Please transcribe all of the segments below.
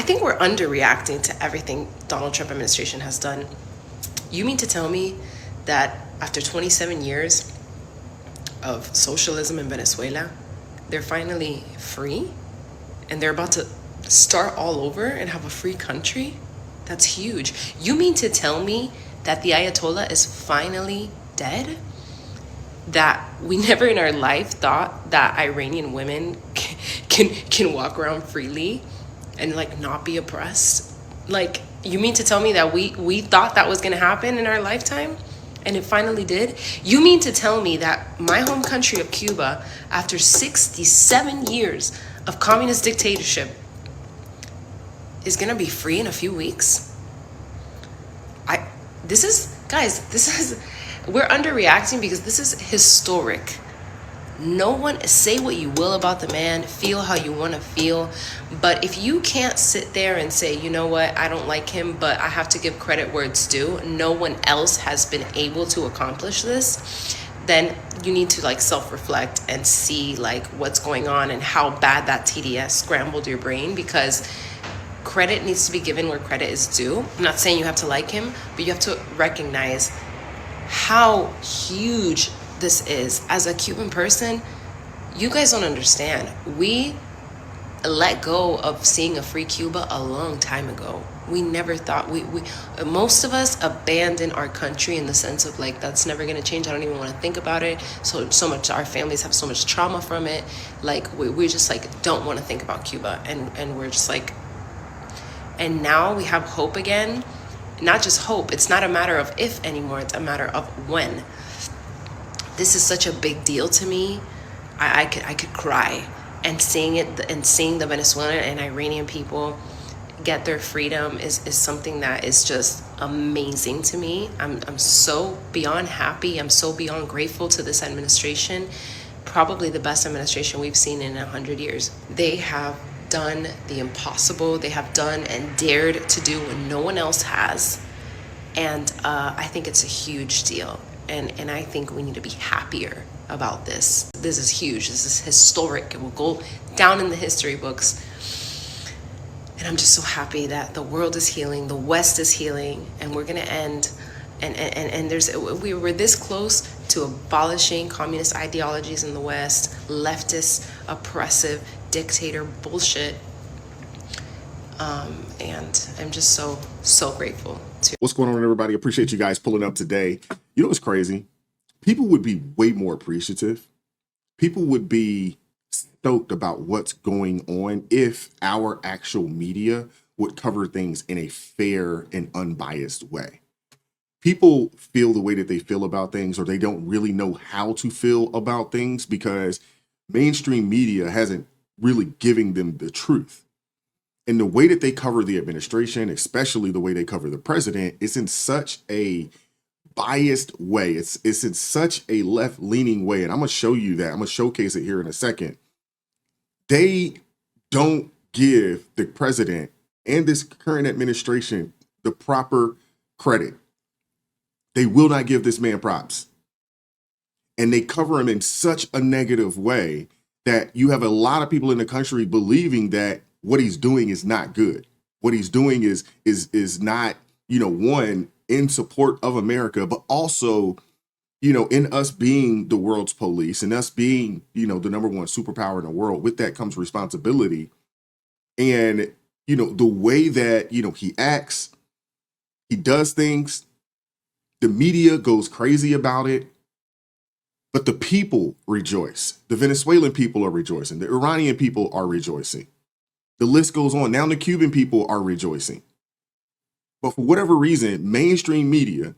think we're underreacting to everything Donald Trump administration has done. You mean to tell me that after 27 years of socialism in Venezuela, they're finally free and they're about to start all over and have a free country? That's huge. You mean to tell me that the Ayatollah is finally dead? That we never in our life thought that Iranian women can walk around freely and like not be oppressed? Like, you mean to tell me that we thought that was going to happen in our lifetime and it finally did? You mean to tell me that my home country of Cuba, after 67 years of communist dictatorship, is going to be free in a few weeks? We're underreacting because this is historic. No one, say what you will about the man, feel how you want to feel, but if you can't sit there and say, you know what, I don't like him, but I have to give credit where it's due, no one else has been able to accomplish this, then you need to like self-reflect and see like what's going on and how bad that TDS scrambled your brain, because credit needs to be given where credit is due. I'm not saying you have to like him, but you have to recognize how huge this is. As a Cuban person, you guys don't understand. We let go of seeing a free Cuba a long time ago. We never thought, we most of us abandoned our country in the sense of like, that's never going to change. I don't even want to think about it. So much, our families have so much trauma from it. Like we just like don't want to think about Cuba, and we're just like, and now we have hope again. Not just hope. It's not a matter of if anymore. It's a matter of when. This is such a big deal to me. I could cry, and seeing it and seeing the Venezuelan and Iranian people get their freedom is something that is just amazing to me. I'm so beyond happy. I'm so beyond grateful to this administration. Probably the best administration we've seen in 100 years. They have done the impossible. They have done and dared to do what no one else has. And I think it's a huge deal. And I think we need to be happier about this. This is huge. This is historic. It will go down in the history books. And I'm just so happy that the world is healing, the West is healing, and we're gonna end. And we were this close to abolishing communist ideologies in the West, leftist, oppressive, dictator bullshit. And I'm just so grateful to. What's going on, everybody? Appreciate you guys pulling up today. You know what's crazy? People would be way more appreciative. People would be stoked about what's going on if our actual media would cover things in a fair and unbiased way. People feel the way that they feel about things, or they don't really know how to feel about things because mainstream media hasn't really given them the truth. And the way that they cover the administration, especially the way they cover the president, is in such a biased way. It's in such a left-leaning way. And I'm going to show you that. I'm going to showcase it here in a second. They don't give the president and this current administration the proper credit. They will not give this man props. And they cover him in such a negative way that you have a lot of people in the country believing that what he's doing is not good. What he's doing is not, one, in support of America, but also, in us being the world's police and us being, the number one superpower in the world. With that comes responsibility. And, the way that, he acts, he does things, the media goes crazy about it. But the people rejoice. The Venezuelan people are rejoicing. The Iranian people are rejoicing. The list goes on. Now the Cuban people are rejoicing. But for whatever reason, mainstream media,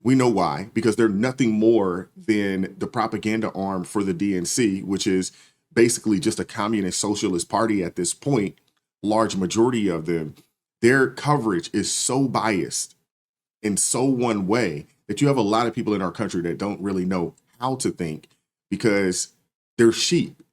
we know why, because they're nothing more than the propaganda arm for the DNC, which is basically just a communist socialist party at this point. Large majority of them, their coverage is so biased in so one way that you have a lot of people in our country that don't really know how to think because they're sheep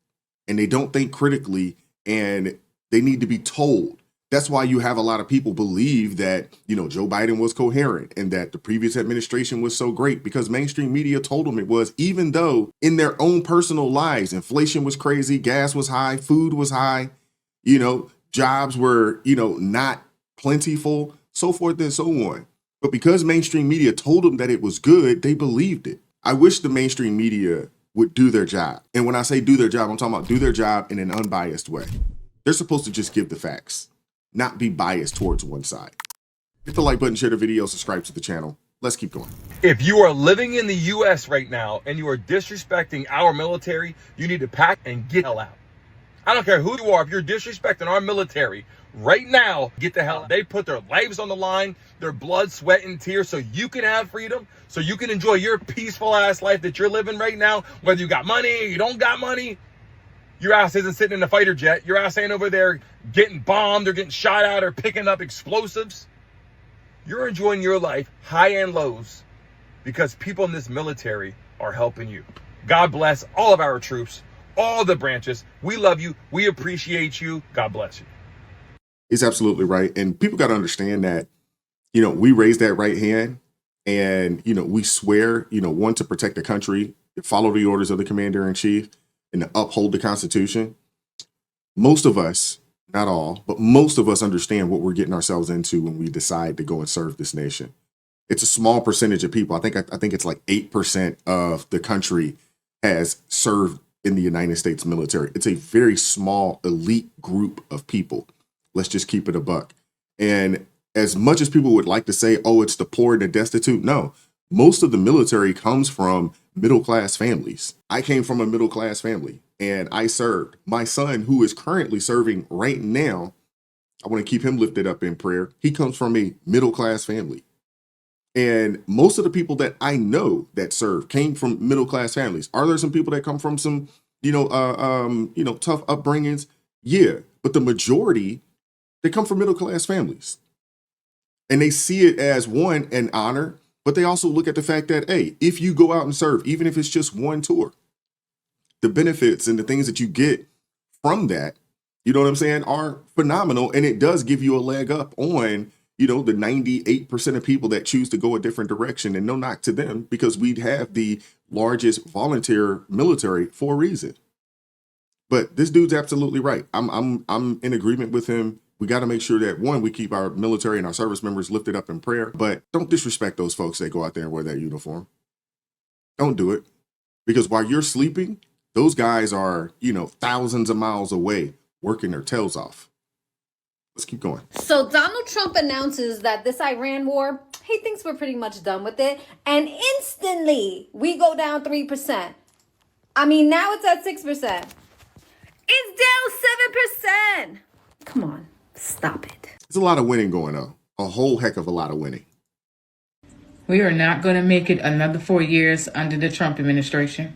and they don't think critically, and they need to be told. That's why you have a lot of people believe that, Joe Biden was coherent and that the previous administration was so great because mainstream media told them it was, even though in their own personal lives, inflation was crazy, gas was high, food was high, Jobs were, not plentiful, so forth and so on. But because mainstream media told them that it was good, they believed it. I wish the mainstream media would do their job. And when I say do their job, I'm talking about do their job in an unbiased way. They're supposed to just give the facts, not be biased towards one side. Hit the like button, share the video, subscribe to the channel. Let's keep going. If you are living in the U.S. right now and you are disrespecting our military, you need to pack and get the hell out. I don't care who you are. If you're disrespecting our military right now, get the hell out. They put their lives on the line, their blood, sweat, and tears so you can have freedom, so you can enjoy your peaceful ass life that you're living right now, whether you got money or you don't got money. Your ass isn't sitting in a fighter jet. Your ass ain't over there getting bombed or getting shot at or picking up explosives. You're enjoying your life, high and lows, because people in this military are helping you. God bless all of our troops, all the branches. We love you. We appreciate you. God bless you. He's absolutely right. And people got to understand that, we raise that right hand and, we swear, one, to protect the country, follow the orders of the commander in chief, and to uphold the Constitution. Most of us, not all, but most of us understand what we're getting ourselves into when we decide to go and serve this nation. It's a small percentage of people. I think it's like 8% of the country has served in the United States military. It's a very small elite group of people. Let's just keep it a buck. And as much as people would like to say, oh, it's the poor and the destitute, no, most of the military comes from middle-class families. I came from a middle-class family and I served. My son, who is currently serving right now, I want to keep him lifted up in prayer. He comes from a middle-class family. And most of the people that I know that serve came from middle-class families. Are there some people that come from some, tough upbringings? Yeah, but the majority, they come from middle-class families. And they see it as, one, an honor, but they also look at the fact that, hey, if you go out and serve, even if it's just one tour, the benefits and the things that you get from that, you know what I'm saying, are phenomenal. And it does give you a leg up on, the 98% of people that choose to go a different direction, and no knock to them, because we'd have the largest volunteer military for a reason. But this dude's absolutely right. I'm in agreement with him. We got to make sure that, one, we keep our military and our service members lifted up in prayer, but don't disrespect those folks that go out there and wear that uniform. Don't do it. Because while you're sleeping, those guys are, thousands of miles away working their tails off. Let's keep going. So Donald Trump announces that this Iran war, he thinks we're pretty much done with it. And instantly we go down 3%. I mean, now it's at 6%. It's down 7%. Come on, stop it. There's a lot of winning going on. A whole heck of a lot of winning. We are not going to make it another 4 years under the Trump administration.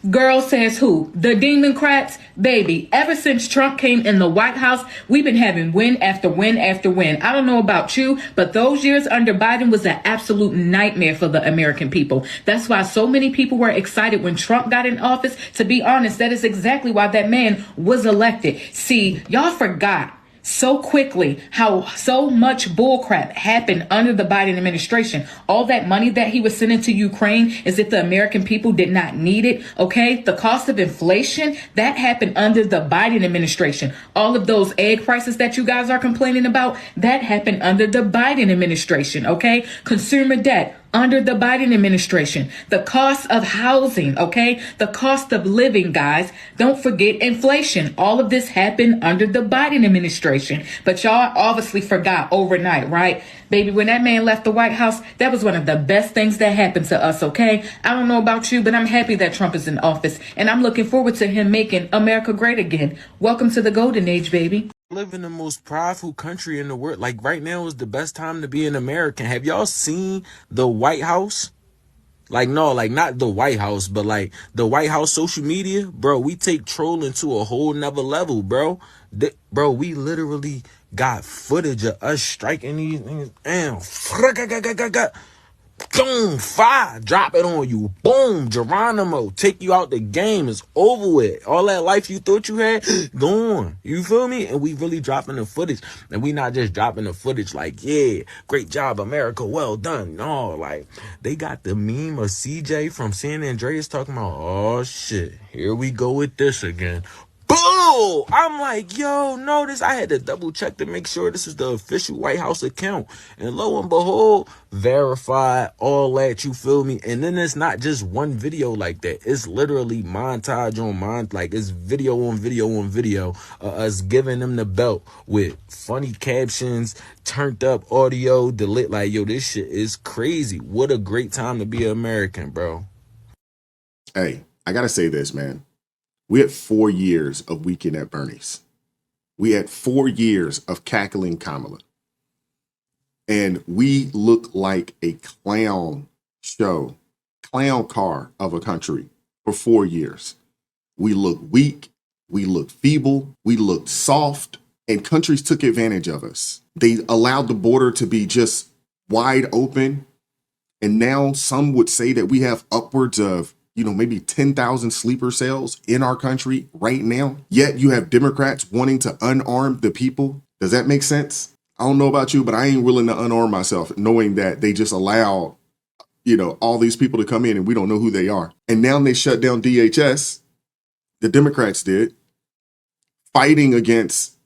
Girl says who? The Democrats? Baby, ever since Trump came in the White House, we've been having win after win after win. I don't know about you, but those years under Biden was an absolute nightmare for the American people. That's why so many people were excited when Trump got in office. To be honest, that is exactly why that man was elected. See, y'all forgot so quickly how so much bullcrap happened under the Biden administration. All that money that he was sending to Ukraine as if the American people did not need it. Okay, the cost of inflation that happened under the Biden administration. All of those egg prices that you guys are complaining about, that happened under the Biden administration. Okay, consumer debt under the Biden administration. The cost of housing, okay? The cost of living, guys. Don't forget inflation. All of this happened under the Biden administration. But y'all obviously forgot overnight, right? Baby, when that man left the White House, that was one of the best things that happened to us, okay? I don't know about you, but I'm happy that Trump is in office. And I'm looking forward to him making America great again. Welcome to the golden age, baby. Live in the most prideful country in the world. Like right now is the best time to be an American. Have y'all seen the White House? Like, no, like not the White House, but like the White House social media, bro. We take trolling to a whole nother level, bro. Bro, we literally got footage of us striking these niggas. Damn. Boom, fire, drop it on you. Boom, Geronimo, take you out the game. It's over with. All that life you thought you had, gone. You feel me? And we really dropping the footage. And we not just dropping the footage like, yeah, great job, America, well done. No, like, they got the meme of CJ from San Andreas talking about, oh, shit, here we go with this again. Boo! I'm like, yo, no, this. I had to double check to make sure this was the official White House account. And lo and behold, verified, all that, you feel me? And then it's not just one video like that. It's literally montage on montage. Like, it's video on video on video. Us giving them the belt with funny captions, turned up audio, delete. Like, yo, this shit is crazy. What a great time to be an American, bro. Hey, I gotta say this, man. We had 4 years of Weekend at Bernie's. We had 4 years of cackling Kamala. And we look like a clown show, clown car of a country for 4 years. We look weak. We look feeble. We looked soft. And countries took advantage of us. They allowed the border to be just wide open. And now some would say that we have upwards of maybe 10,000 sleeper cells in our country right now. Yet you have Democrats wanting to unarm the people. Does that make sense? I don't know about you, but I ain't willing to unarm myself knowing that they just allowed, all these people to come in and we don't know who they are. And now they shut down DHS. The Democrats did, fighting against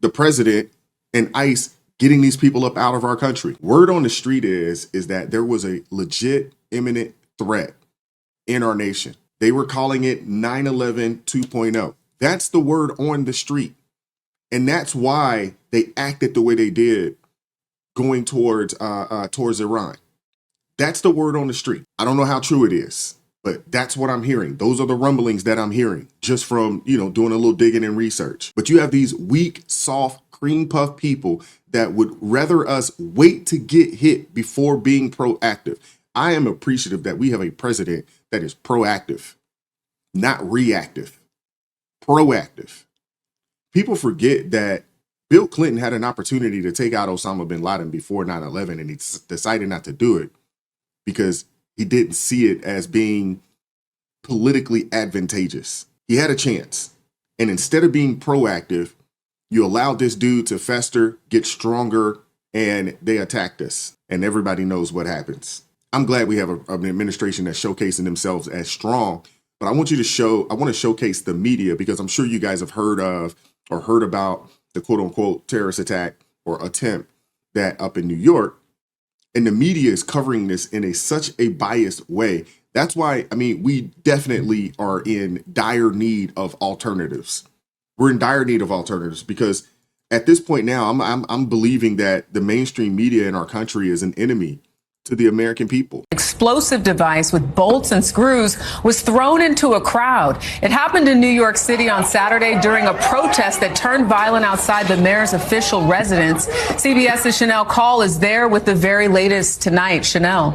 the president and ICE getting these people up out of our country. Word on the street is that there was a legit imminent threat in our nation. They were calling it 9/11 2.0. That's the word on the street. And that's why they acted the way they did going towards Iran. That's the word on the street. I don't know how true it is, but that's what I'm hearing. Those are the rumblings that I'm hearing just from, doing a little digging and research. But you have these weak, soft, cream puff people that would rather us wait to get hit before being proactive. I am appreciative that we have a president that is proactive, not reactive, proactive. People forget that Bill Clinton had an opportunity to take out Osama bin Laden before 9/11, and he decided not to do it because he didn't see it as being politically advantageous. He had a chance. And instead of being proactive, you allowed this dude to fester, get stronger, and they attacked us. And everybody knows what happens. I'm glad we have an administration that's showcasing themselves as strong, but I want to showcase the media because I'm sure you guys have heard of or heard about the quote unquote terrorist attack or attempt that up in New York. And the media is covering this in such a biased way. That's why, we definitely are in dire need of alternatives. We're in dire need of alternatives because at this point now, I'm believing that the mainstream media in our country is an enemy to the American people. Explosive device with bolts and screws was thrown into a crowd. It happened in New York City on Saturday during a protest that turned violent outside the mayor's official residence. CBS's Chanel Call is there with the very latest tonight. Chanel.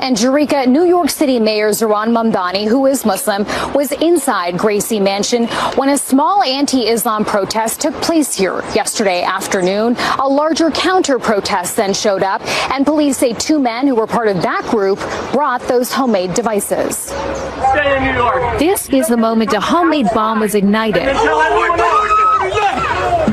And Jerika, New York City Mayor Zohran Mamdani, who is Muslim, was inside Gracie Mansion when a small anti-Islam protest took place here yesterday afternoon. A larger counter-protest then showed up, and police say 2 men who were part of that group brought those homemade devices. Stay in New York. This is the moment a homemade bomb was ignited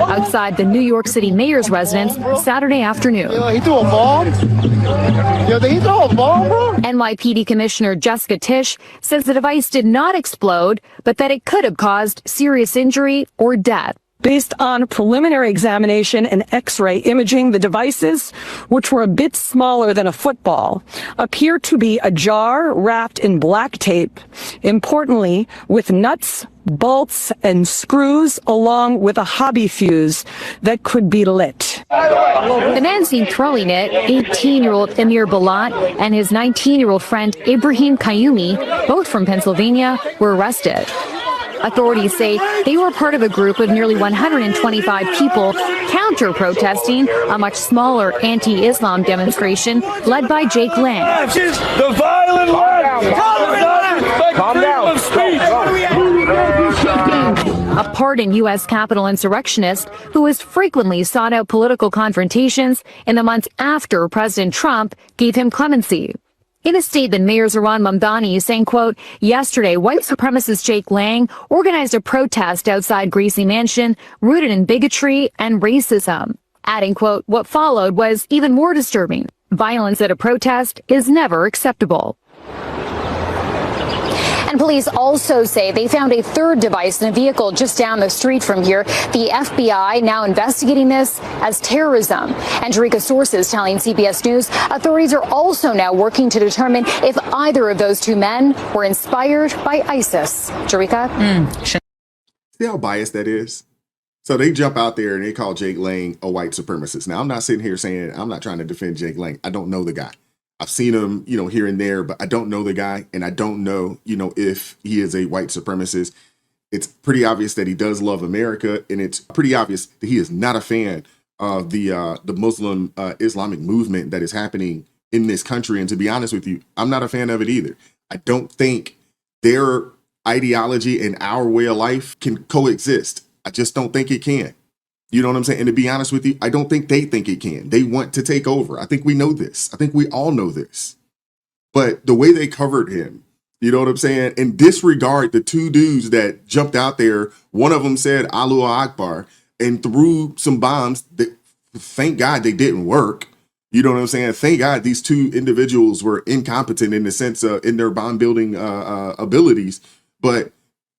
outside the New York City mayor's residence Saturday afternoon. He threw a bomb? Did he throw a bomb, bro? NYPD Commissioner Jessica Tisch says the device did not explode, but that it could have caused serious injury or death. Based on preliminary examination and X-ray imaging, the devices, which were a bit smaller than a football, appear to be a jar wrapped in black tape, importantly, with nuts, bolts, and screws, along with a hobby fuse that could be lit. The man seen throwing it, 18-year-old Amir Balat and his 19-year-old friend Ibrahim Kayumi, both from Pennsylvania, were arrested. Authorities say they were part of a group of nearly 125 people counter-protesting a much smaller anti-Islam demonstration led by Jake Lang. The violent Calm down. A pardoned U.S. Capitol insurrectionist who has frequently sought out political confrontations in the months after President Trump gave him clemency. In a statement, Mayor Zohran Mamdani is saying, quote, yesterday, white supremacist Jake Lang organized a protest outside Gracie Mansion rooted in bigotry and racism. Adding, quote, what followed was even more disturbing. Violence at a protest is never acceptable. And police also say they found a third device in a vehicle just down the street from here. The FBI now investigating this as terrorism. And Jerika, sources telling CBS News authorities are also now working to determine if either of those two men were inspired by ISIS. Jerika? See how biased that is? So they jump out there and they call Jake Lang a white supremacist. Now, I'm not sitting here saying, I'm not trying to defend Jake Lang. I don't know the guy. I've seen him, here and there, but I don't know the guy. And I don't know, if he is a white supremacist. It's pretty obvious that he does love America. And it's pretty obvious that he is not a fan of the Muslim Islamic movement that is happening in this country. And to be honest with you, I'm not a fan of it either. I don't think their ideology and our way of life can coexist. I just don't think it can. You know what I'm saying? And to be honest with you, I don't think they think it can. They want to take over. I think we know this. I think we all know this. But the way they covered him, you know what I'm saying? And disregard the two dudes that jumped out there. One of them said Allahu Akbar and threw some bombs that, thank God, they didn't work. You know what I'm saying? Thank God these two individuals were incompetent in the sense of in their bomb building abilities. But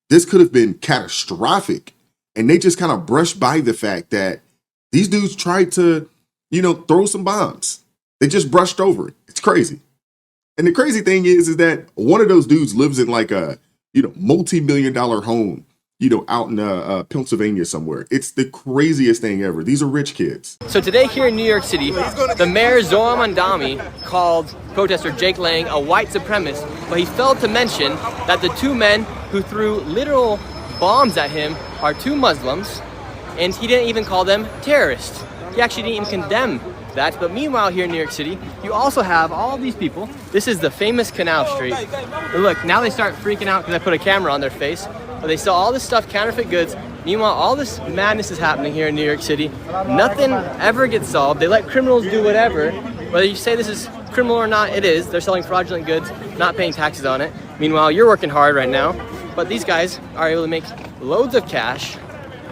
this could have been catastrophic. And they just kind of brushed by the fact that these dudes tried to, throw some bombs. They just brushed over it. It's crazy. And the crazy thing is that one of those dudes lives in like a, multi-million-dollar home, out in Pennsylvania somewhere. It's the craziest thing ever. These are rich kids. So today here in New York City, the mayor Zohran Mamdani called protester Jake Lang a white supremacist, but he failed to mention that the two men who threw literal bombs at him are two Muslims, and he didn't even call them terrorists. He actually didn't even condemn that. But meanwhile, here in New York City, you also have all these people. This is the famous Canal Street. And look, now they start freaking out because I put a camera on their face. But they sell all this stuff, counterfeit goods. Meanwhile, all this madness is happening here in New York City. Nothing ever gets solved. They let criminals do whatever. Whether you say this is criminal or not, it is. They're selling fraudulent goods, not paying taxes on it. Meanwhile, you're working hard right now. But these guys are able to make loads of cash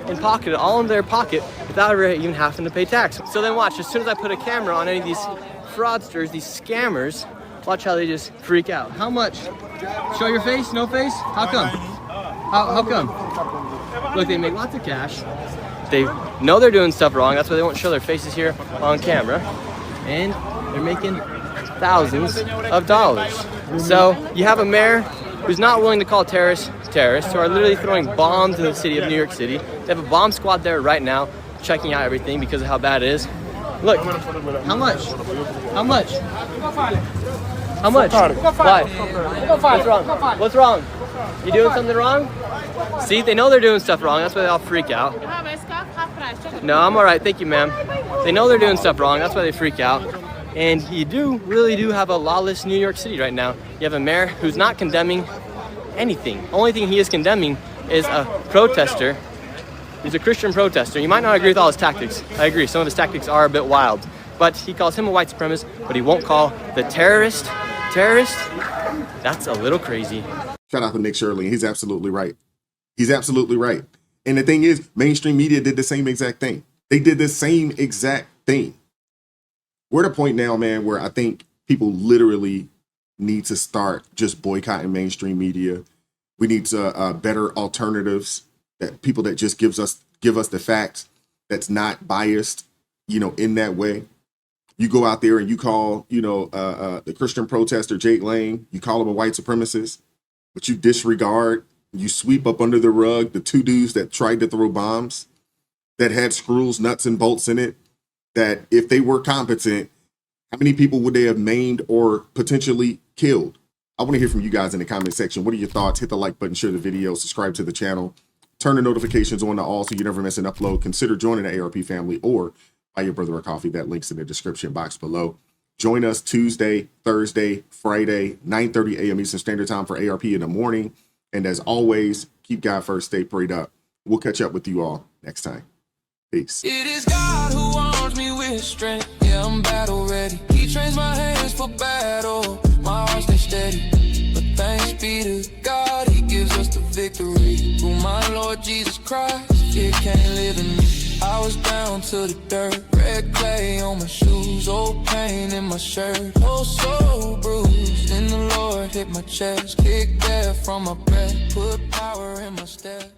and pocket it all in their pocket without ever even having to pay tax. So then watch, as soon as I put a camera on any of these fraudsters, these scammers, watch how they just freak out. How much? Show your face? No face? How come? How come? Look, they make lots of cash. They know they're doing stuff wrong. That's why they won't show their faces here on camera. And they're making thousands of dollars. So you have a mayor who's not willing to call terrorists who are literally throwing bombs in the city of New York City. They have a bomb squad there right now checking out everything because of how bad it is. Look, how much? How much? How much? Why? What's wrong? What's wrong? You doing something wrong? See, they know they're doing stuff wrong. That's why they all freak out. No, I'm all right. Thank you, ma'am. They know they're doing stuff wrong. That's why they freak out. And you really do have a lawless New York City right now. You have a mayor who's not condemning anything. Only thing he is condemning is a protester. He's a Christian protester. You might not agree with all his tactics. I agree. Some of his tactics are a bit wild. But he calls him a white supremacist, but he won't call the terrorist. That's a little crazy. Shout out to Nick Shirley. He's absolutely right. He's absolutely right. And the thing is, mainstream media did the same exact thing. They did the same exact thing. We're at a point now, man, where I think people literally need to start just boycotting mainstream media. We need to better alternatives, that people that just give us the facts, that's not biased, in that way. You go out there and you call, the Christian protester Jake Lang, you call him a white supremacist, but you disregard, you sweep up under the rug the two dudes that tried to throw bombs, that had screws, nuts, and bolts in it, that if they were competent, how many people would they have maimed or potentially killed? I want to hear from you guys in the comment section. What are your thoughts? Hit the like button, share the video, subscribe to the channel, turn the notifications on to all so you never miss an upload. Consider joining the ARP family or buy your brother a coffee. That link's in the description box below. Join us Tuesday, Thursday, Friday, 9:30 a.m. Eastern Standard Time for ARP in the morning. And as always, keep God first, stay prayed up. We'll catch up with you all next time. Peace. It is God who arms me with strength. Yeah, I'm battle ready. He trains my hands for battle. My heart stays steady. But thanks be to God, he gives us the victory. Through my Lord Jesus Christ, fear can't live in me. I was down to the dirt, red clay on my shoes, old pain in my shirt, oh so bruised. In the Lord hit my chest, kicked death from my breath, put power in my step.